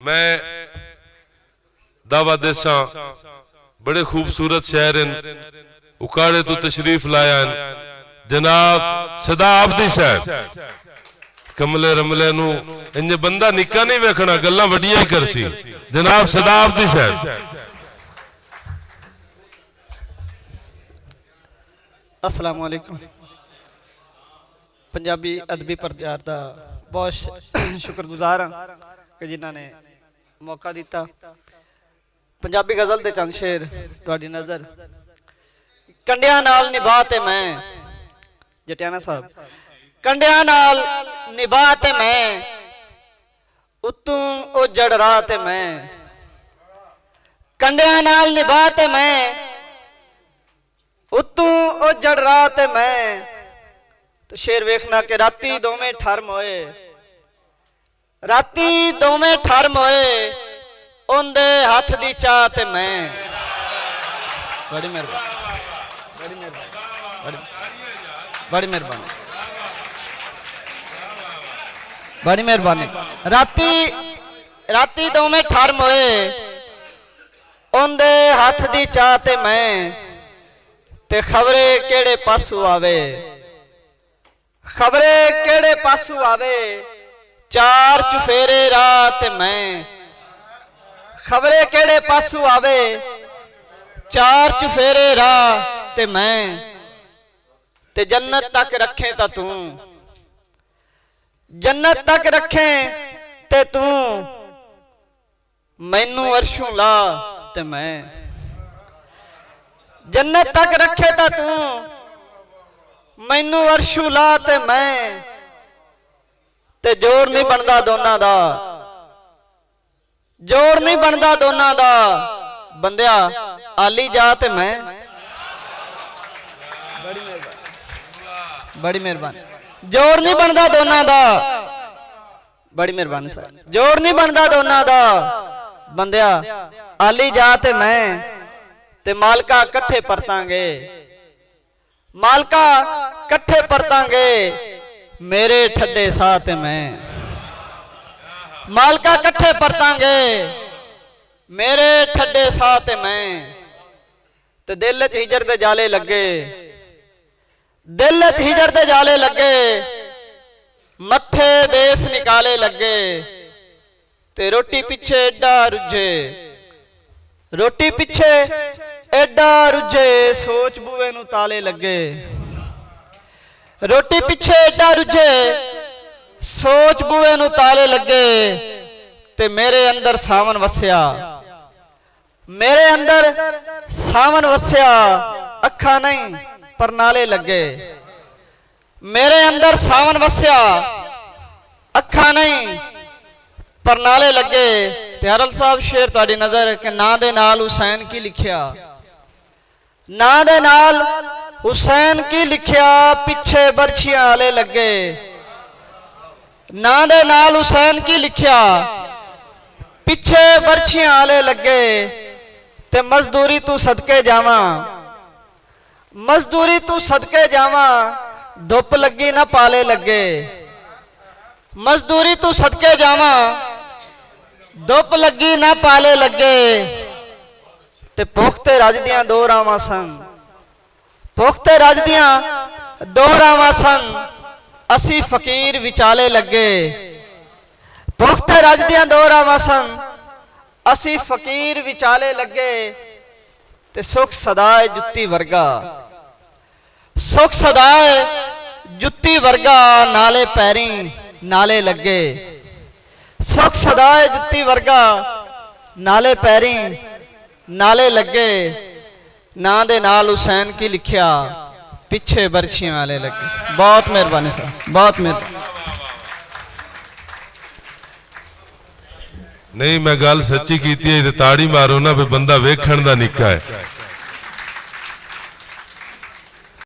मैं दावा देसा बड़े खूबसूरत शहर उकाड़े तो तशरीफ लाया जनाब सदाबदी साहब कमले रमले नू इंज बंदा निक्का नहीं वेखना गल्ला वडिया ही करसी जनाब सदाबदी साहब। अस्सलाम वालेकुम। पंजाबी अदबी प्रचार का बहुत शुक्रगुजार हाँ कि जिन्हों ने मौका दिता। पंजाबी गज़ल दे चंद शेर तुहाडी नज़र। कंडिया नाल निभा ते मैं जटियाना साहब, कंडिया नाल निभा ते मैं उतों ओ जड़ राह ते मैं, कंडिया नाल निभा ते मैं उतों ओ जड़ राह ते मैं। तो शेर वेखना कि राती दोवें ठर मोए, राती दोवें ठर मोए उनदे हाथ दी चाह ते मैं। बड़ी मेहरबानी, बड़ी मेहरबानी, बड़ी मेहरबानी, बड़ी मेहरबानी। राती राती दोवें ठर मोए उनदे हाथ दी चाह ते मैं। ते खबरे केड़े पासू आवे, खबरे केड़े पासू आवे चार चुफेरे राह ते मैं। खबरे केड़े पासू आवे चार चुफेरे राह ते मैं। ते जन्नत तक रखे ता तू, जन्नत तक रखे ते तू मैनू अर्शों ला ते मैं। जन्नत तक रखे ता तू मैनू अर्शों ला ते मैं। ते जोड़ नहीं बनता दोनों दा, जोड़ नहीं बनता दोनों दा बंदिया आली जा ते मैं। बड़ी मेहरबानी, बड़ी मेहरबानी। जोड़ नहीं बनता दोनों दा, बड़ी मेहरबानी सर। जोड़ नहीं बनता दोनों दा बंदिया आली जा ते मैं। ते मालका कट्ठे परतांगे, मालका कट्ठे परतांगे मेरे ठड्डे साह ते मैं। मालका कट्ठे परतांगे मेरे ठड्डे साह ते मैं। ते दिल च हिजर दे जाले लगे, दिल च हिजर दे जाले लगे मत्थे देस निकाले लगे। ते रोटी पिछे एडा रुझे, रोटी पिछे एडा रुझे सोच बुए नू ताले लगे। रोटी पिछे एडा रुझे सोच बुए नू ताले लगे। ते मेरे अंदर सावन वस्या, मेरे अंदर सावन वस्या अखा नहीं पर नाले लगे। मेरे अंदर सावन वस्या अखा नहीं पर नाले लगे। ते हरल साहब शेर तुहाडी नजर कि ना दे नाल हुसैन की लिखिया, ना दे नाल हुसैन की लिखिया पिछे बरछियां आले लगे। ना दे नाल हुसैन की लिखिया पिछे बरछियां आले लगे। ते मजदूरी तू सदके जावा, मजदूरी तू सदके जावा धुप लगी ना पाले लगे। मजदूरी तू सदके जावा धुप लगी ना पाले लगे। ते पुख्ते रज दियां दो रावां सन, पुख्ते रज दियां दो रावां सन असी फकीर विचाले लगे। पुख्ते रज दियां दो रावां सन असी फकीर विचाले लगे। ते सुख सदाए जुत्ती वर्गा, सुख सदाए जुत्ती वर्गा नाले पैरी नाले लगे। सुख सदाए जुत्ती वर्गा नाले पैरी नाले लगे। ना दे नाल हुसैन की लिखिया पिछे बरछियां वाले लगे। बहुत मेहरबानी सर, बहुत मेहरबानी। नहीं मैं गल सच्ची की ताड़ी मारो ना भी बंदा वेखण दा निक्का है।